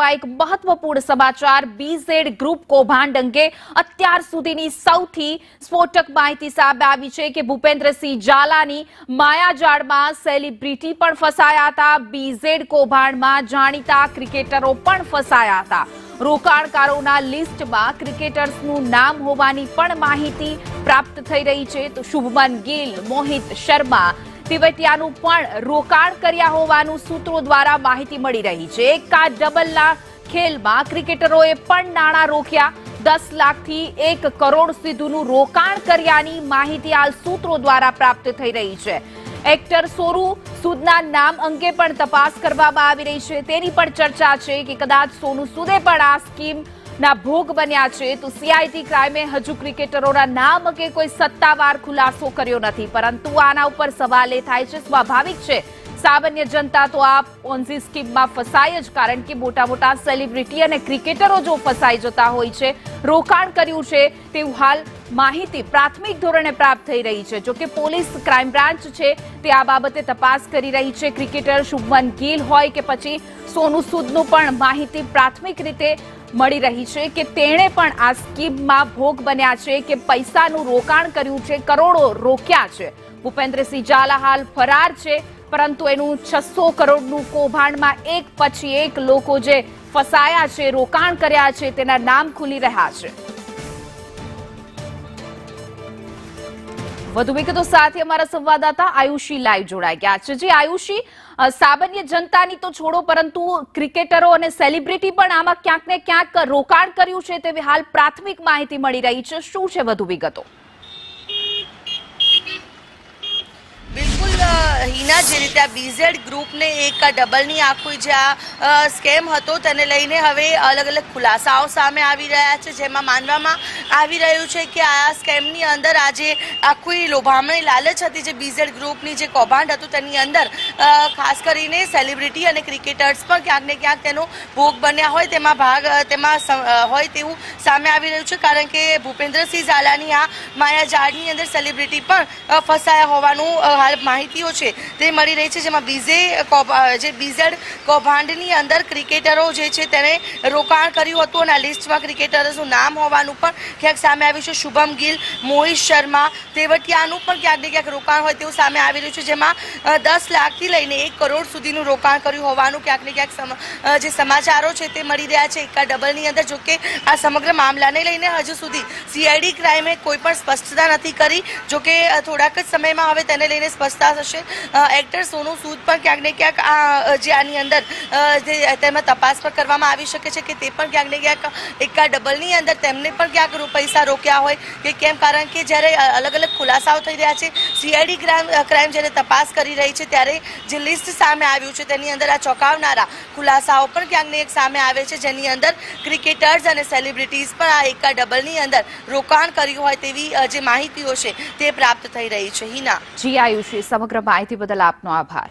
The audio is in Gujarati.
ત્યારબાદ એક મહત્વપૂર્ણ સમાચાર બીઝેડ ગ્રુપ કૌભાંડ અંગે અત્યાર સુધીની સૌથી સ્ફોટક માહિતી સામે આવી છે કે ભૂપેન્દ્રસિંહ ઝાલાની માયાજાળમાં સેલિબ્રિટી પણ ફસાયા હતા। બીઝેડ કૌભાંડમાં જાણીતા ક્રિકેટરો પણ ફસાયા હતા। રોકાણકારોના લિસ્ટમાં ક્રિકેટર્સનું નામ હોવાની પણ માહિતી પ્રાપ્ત થઈ રહી છે। તો શુભમન ગિલ, મોહિત શર્મા, તિવટિયાનું પણ રોકાણ કર્યા હોવાનું સૂત્રો દ્વારા માહિતી મળી રહી છે। એકા ડબલના ખેલમાં ક્રિકેટરોએ પણ નાણાં રોક્યા। 10 લાખથી 1 કરોડ સુધીનું રોકાણ કર્યાની માહિતી હાલ સૂત્રો દ્વારા પ્રાપ્ત થઈ રહી છે। એક્ટર સોનુ સૂદના નામ અંગે પણ તપાસ કરવામાં આવી રહી છે। તેની પણ ચર્ચા છે કે કદાચ સોનુ સૂદે પણ આ સ્કીમના ભોગ બન્યા છે। તો સીઆઈડી ક્રાઇમે હજુ ક્રિકેટરોના નામ અંગે કોઈ સત્તાવાર ખુલાસો કર્યો નથી, પરંતુ આના ઉપર સવાલ એ થાય છે, સ્વાભાવિક છે, સામાન્ય જનતા તો આ પોન્ઝી સ્કીમમાં ફસાય જ, કારણ કે મોટા મોટા સેલિબ્રિટી અને ક્રિકેટરો જો ફસાઈ જતા હોય છે, રોકાણ કર્યું છે તેવું હાલ માહિતી પ્રાથમિક ધોરણે પ્રાપ્ત થઈ રહી છે। જો કે પોલીસ ક્રાઇમ બ્રાન્ચ છે તે આ બાબતે તપાસ કરી રહી છે। ક્રિકેટર શુભમન ગિલ હોય કે પછી સોનુ સૂદનું પણ માહિતી પ્રાથમિક રીતે મળી રહી છે કે તેણે પણ આ સ્કીમમાં ભોગ બન્યા છે કે પૈસાનું રોકાણ કર્યું છે, કરોડો રોક્યા છે। ભૂપેન્દ્રસિંહ ઝાલા હાલ ફરાર છે, પરંતુ એનું 600 કરોડનું કૌભાંડમાં એક પછી એક લોકો જે ફસાયા છે, રોકાણ કર્યા છે, તેના નામ ખુલી રહ્યા છે। વધુ વિગતો સાથે અમારા સંવાદદાતા આયુષી લાઈવ જોડાઈ ગયા છે। જે આયુષી, સામાન્ય જનતાની તો છોડો, પરંતુ ક્રિકેટરો અને સેલિબ્રિટી પણ આમાં ક્યાંક ને ક્યાંક રોકાણ કર્યું છે તેવી હાલ પ્રાથમિક માહિતી મળી રહી છે। શું છે વધુ વિગતો? બિલકુલ હિના, જે રીતે આ બીઝેડ ગ્રુપને એક ડબલની આખું જે આ સ્કેમ હતો તેને લઈને હવે અલગ અલગ ખુલાસાઓ સામે આવી રહ્યા છે, જેમાં માનવામાં આવી રહ્યું છે કે આ સ્કેમની અંદર આજે આખું લોભામણી લાલચ હતી, જે બીઝેડ ગ્રુપની જે કૌભાંડ હતું તેની અંદર ખાસ કરીને સેલિબ્રિટી અને ક્રિકેટર્સ પણ ક્યાંક ને ક્યાંક તેનો ભોગ બન્યા હોય તેમાં હોય તેવું સામે આવી રહ્યું છે, કારણ કે ભૂપેન્દ્રસિંહ ઝાલાની આ માયાજાળની અંદર સેલિબ્રિટી પણ ફસાયા હોવાનું હાલ માહિતીઓ છે તે મળી રહી છે, જેમાં બીઝેડ કૌભાંડની અંદર ક્રિકેટરો જે છે તેને રોકાણ કર્યું હતું અને આ લિસ્ટમાં ક્રિકેટર્સનું નામ હોવાનું પણ ક્યાંક સામે આવ્યું છે। શુભમ ગિલ, મોહિત શર્મા, તેવટિયાનું પણ ક્યાંક ને ક્યાંક રોકાણ હોય તેવું સામે આવી રહ્યું છે, જેમાં 10 લાખથી લઈને 1 કરોડ સુધીનું રોકાણ કર્યું હોવાનું ક્યાંક ને ક્યાંક જે સમાચારો છે તે મળી રહ્યા છે એકા ડબલની અંદર। જો કે આ સમગ્ર મામલાને લઈને હજુ સુધી સીઆઈડી ક્રાઇમે કોઈ પણ સ્પષ્ટતા નથી કરી। જો કે થોડાક જ સમયમાં હવે તેને લઈને સ્પષ્ટતા થશે। એક્ટર સોનુ સૂદ પણ ક્યાંક ને ક્યાંક આ જે આની અંદર તેમાં તપાસ પણ કરવામાં આવી શકે છે કે તે પણ ક્યાંક ને ક્યાંક એકા ડબલની અંદર તેમને પણ ક્યાંક પૈસા રોક્યા હોય કે કેમ, કારણ કે જ્યારે અલગ અલગ ખુલાસાઓ થઈ રહ્યા છે, સીઆઈડી ક્રાઇમ જ્યારે તપાસ કરી રહી છે ત્યારે જે લિસ્ટ સામે આવ્યું છે તેની અંદર આ ચોંકાવનારા ખુલાસાઓ પણ ક્યાંક ને ક્યાંક સામે આવે છે, જેની અંદર ક્રિકેટર્સ અને સેલિબ્રિટીઝ પણ આ એકા ડબલની અંદર રોકાણ કર્યું હોય તેવી જે માહિતીઓ છે તે પ્રાપ્ત થઈ રહી છે। હિના, જી આયુષી, સમગ્ર માહિતી બદલ આપનો આભાર।